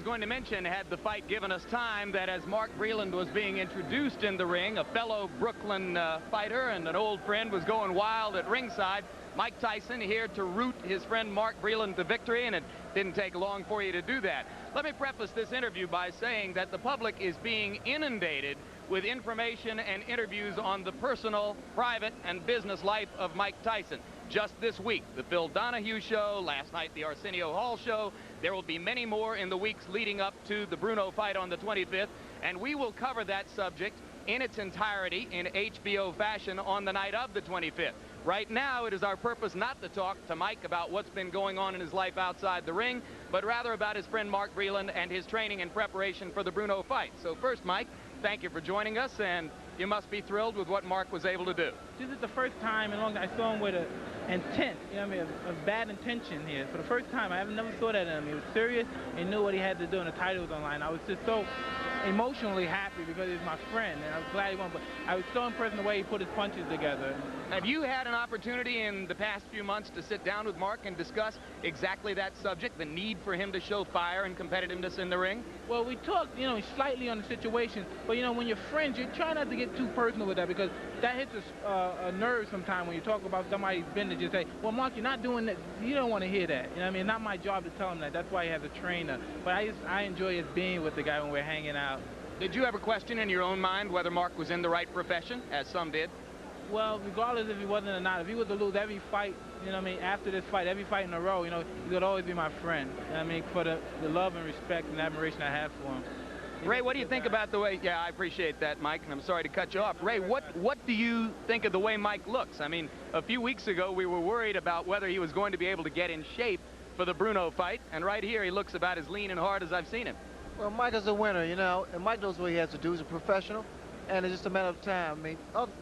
was going to mention, had the fight given us time, that as Mark Breland was being introduced in the ring, a fellow Brooklyn fighter and an old friend was going wild at ringside. Mike Tyson here to root his friend Mark Breland to victory, and it didn't take long for you to do that. Let me preface this interview by saying that the public is being inundated with information and interviews on the personal, private, and business life of Mike Tyson. Just this week, the Phil Donahue show, last night the Arsenio Hall show. There will be many more in the weeks leading up to the Bruno fight on the 25th, and we will cover that subject in its entirety in HBO fashion on the night of the 25th. Right now, it is our purpose not to talk to Mike about what's been going on in his life outside the ring, but rather about his friend Mark Breland and his training and preparation for the Bruno fight. So first, Mike, thank you for joining us, and you must be thrilled with what Mark was able to do. This is the first time in a long time I saw him with an intent, you know what I mean, a bad intention here. For the first time, I never saw that in him. He was serious and knew what he had to do, and the title was on the line. I was just so emotionally happy because he's my friend, and I was glad he won, but I was so impressed in the way he put his punches together. Have you had an opportunity in the past few months to sit down with Mark and discuss exactly that subject, the need for him to show fire and competitiveness in the ring? Well, we talked, you know, slightly on the situation, but, you know, when you're friends, you try not to get too personal with that because that hits a nerve sometimes when you talk about somebody's business. You say, well, Mark, you're not doing that. You don't want to hear that. You know what I mean? It's not my job to tell him that. That's why he has a trainer. But I enjoy his being with the guy when we're hanging out. Did you ever question in your own mind whether Mark was in the right profession, as some did? Well, regardless if he wasn't or not, if he was to lose every fight, you know what I mean, after this fight, every fight in a row, you know, he would always be my friend. You know what I mean, for the love and respect and admiration I have for him. Ray, what do you think about the way, yeah, I appreciate that, Mike, and I'm sorry to cut you off. Ray, what do you think of the way Mike looks? I mean, a few weeks ago, we were worried about whether he was going to be able to get in shape for the Bruno fight, and right here, he looks about as lean and hard as I've seen him. Well, Mike is a winner, you know, and Mike knows what he has to do. He's a professional, and it's just a matter of time. I mean,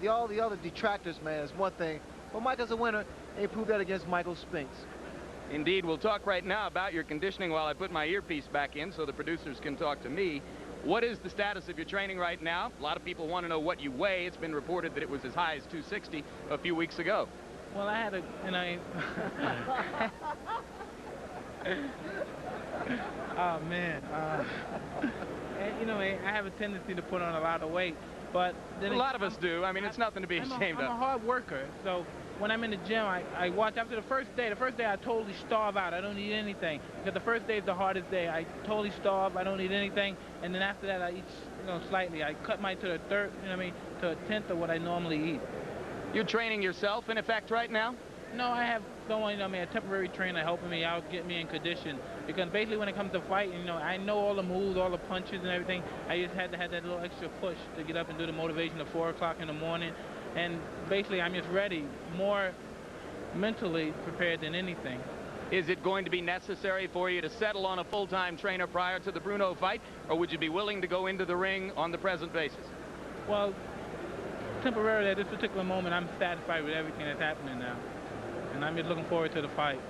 all the other detractors, man, is one thing. But Mike is a winner, and he proved that against Michael Spinks. Indeed. We'll talk right now about your conditioning while I put my earpiece back in so the producers can talk to me. What is the status of your training right now? A lot of people want to know what you weigh. It's been reported that it was as high as 260 a few weeks ago. Well, I had a, and I... Oh, man. You know, I have a tendency to put on a lot of weight, but... Then a lot of us do. I mean, it's nothing to be ashamed of. I'm a hard worker, so when I'm in the gym, I watch. After the first day I totally starve out. I don't eat anything, because the first day is the hardest day. I totally starve. I don't eat anything, and then after that, I eat, you know, slightly. I cut mine to the third, you know what I mean, to a tenth of what I normally eat. You're training yourself, in effect, right now? No, I have someone, you know, I mean, a temporary trainer helping me out, get me in condition. Because basically when it comes to fighting, you know, I know all the moves, all the punches and everything. I just had to have that little extra push to get up and do the motivation at 4 o'clock in the morning. And basically I'm just ready, more mentally prepared than anything. Is it going to be necessary for you to settle on a full-time trainer prior to the Bruno fight, or would you be willing to go into the ring on the present basis? Well, temporarily at this particular moment, I'm satisfied with everything that's happening now. And I'm just looking forward to the fight.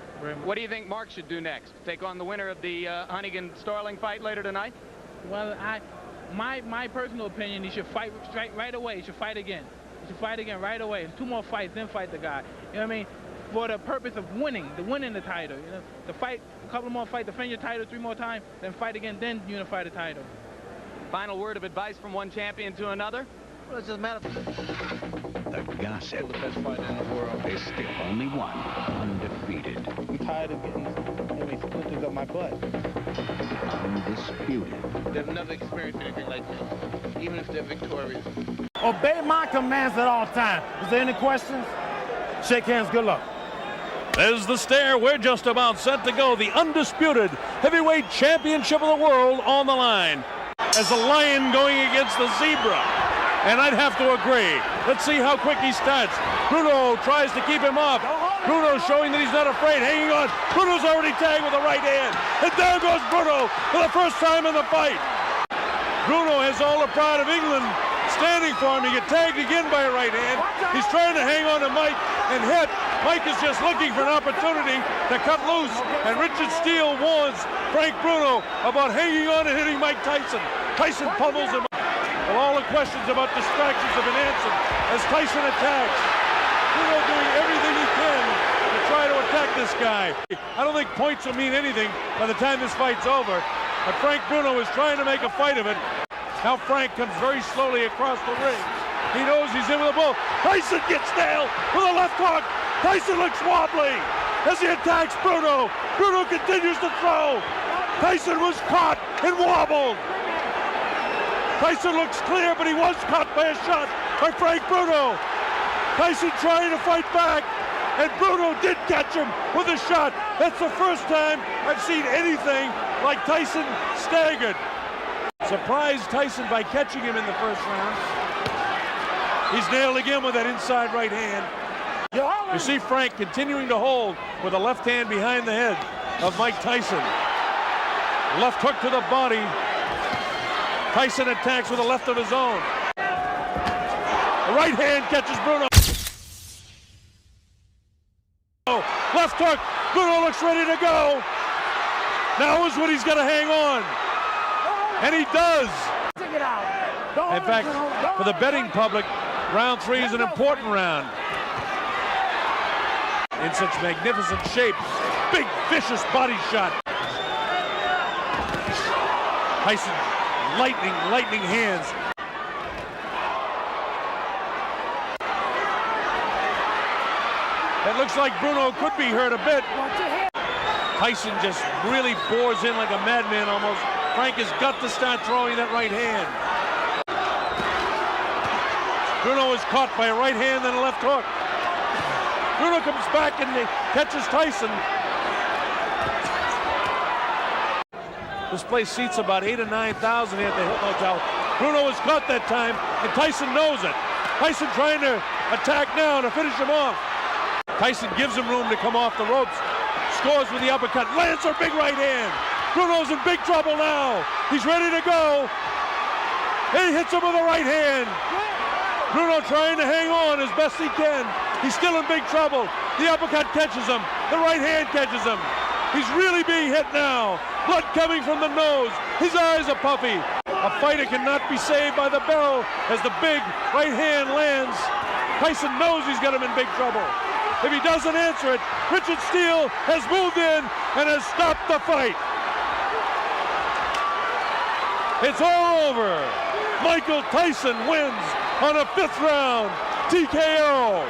What do you think Mark should do next? Take on the winner of the Huntington-Starling fight later tonight? Well, my personal opinion, he should fight right away. He should fight again. He should fight again right away. And 2 more fights, then fight the guy. You know what I mean? For the purpose of winning the title. You know, to fight a couple more fights, defend your title 3 more times, then fight again, then unify the title. Final word of advice from one champion to another? Well, it's just a matter of... The gossip. The best fighter in the world. There's still only one undefeated. I'm tired of getting splinters up my butt. Undisputed. They've never experienced anything like this, even if they're victorious. Obey my commands at all times. Is there any questions? Shake hands. Good luck. There's the stare. We're just about set to go. The undisputed heavyweight championship of the world on the line. As a lion going against the zebra. And I'd have to agree. Let's see how quick he starts. Bruno tries to keep him off. Bruno showing that he's not afraid, hanging on. Bruno's already tagged with the right hand. And down goes Bruno for the first time in the fight. Bruno has all the pride of England standing for him. He get tagged again by a right hand. He's trying to hang on to Mike and hit. Mike is just looking for an opportunity to cut loose. And Richard Steele warns Frank Bruno about hanging on and hitting Mike Tyson. Tyson pummels him. Well, all the questions about distractions have been answered as Tyson attacks. Bruno doing everything he can to try to attack this guy. I don't think points will mean anything by the time this fight's over. But Frank Bruno is trying to make a fight of it. Now Frank comes very slowly across the ring. He knows he's in with a bull. Tyson gets nailed with a left hook. Tyson looks wobbly as he attacks Bruno. Bruno continues to throw. Tyson was caught and wobbled. Tyson looks clear, but he was caught by a shot by Frank Bruno. Tyson trying to fight back, and Bruno did catch him with a shot. That's the first time I've seen anything like Tyson staggered. Surprised Tyson by catching him in the first round. He's nailed again with that inside right hand. You see Frank continuing to hold with a left hand behind the head of Mike Tyson. Left hook to the body. Tyson attacks with a left of his own. The right hand catches Bruno. Left hook. Bruno looks ready to go. Now is when he's going to hang on. And he does. In fact, for the betting public, round 3 is an important round. In such magnificent shape. Big, vicious body shot. Tyson, lightning hands. It looks like Bruno could be hurt a bit. Tyson just really bores in like a madman almost. Frank has got to start throwing that right hand. Bruno is caught by a right hand and a left hook. Bruno comes back and catches Tyson. This place seats about 8,000 or 9,000 here at the Hilton Hotel. Bruno was caught that time, and Tyson knows it. Tyson trying to attack now to finish him off. Tyson gives him room to come off the ropes. Scores with the uppercut. Lands a big right hand. Bruno's in big trouble now. He's ready to go. He hits him with a right hand. Bruno trying to hang on as best he can. He's still in big trouble. The uppercut catches him. The right hand catches him. He's really being hit now. Blood coming from the nose. His eyes are puffy. A fighter cannot be saved by the bell as the big right hand lands. Tyson knows he's got him in big trouble. If he doesn't answer it, Richard Steele has moved in and has stopped the fight. It's all over. Michael Tyson wins on a 5th round TKO.